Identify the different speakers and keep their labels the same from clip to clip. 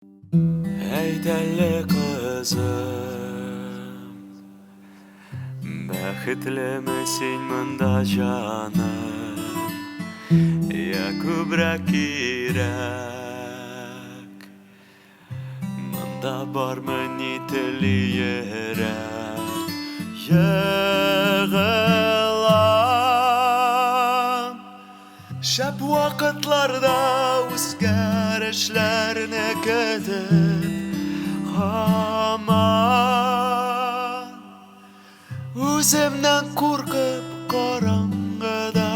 Speaker 1: Әйтәле кызым, бәхетлеме син монда җаным, я күбрәк кирәк. Монда бармы ни тели йөрәк, егылам. Шәп вакытларда үзгәрешләрне көтеп һаман үземнән куркып караңгыдан.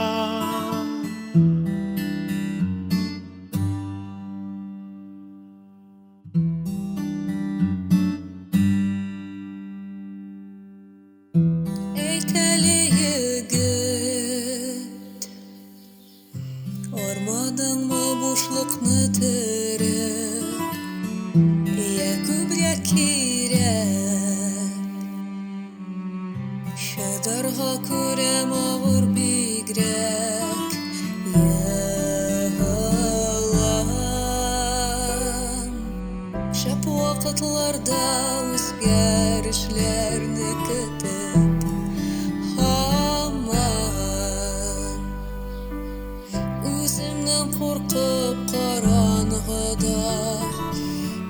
Speaker 2: Әйтәле егет, армадыңмы бушлыкны тереп, я күбрәк кирәк. Шадарга күрәм авыр бигрәк, егылам. Шәп вакытларда үзгәрешләрне көтеп һаман үземнән куркып караңгыда.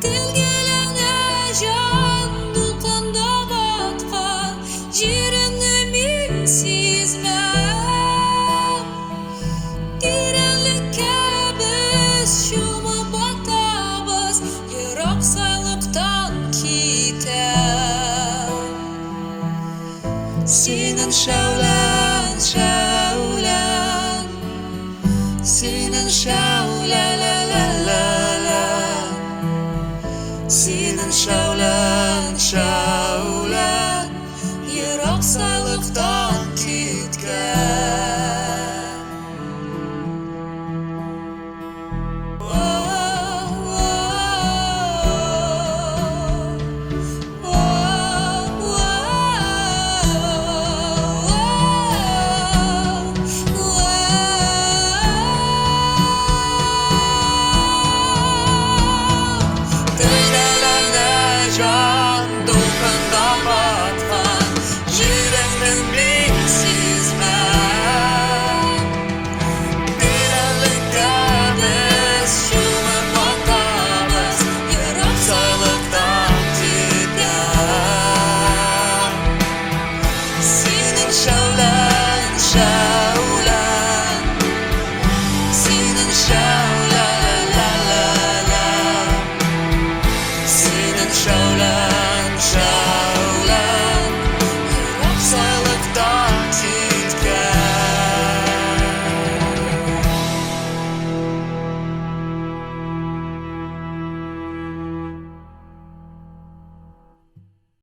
Speaker 2: Телгәләңдә җан дулкында баткан, җиреңне мин сизмәм. Тирәнлеккә без чумып батабыз, ерак сайлыктан китәм. Синең шәүләң, шәүләң, синең шәүлә-ля-ля-ля-ля, синең шәүләң, шәүләң, ерак сайлыктан киткән.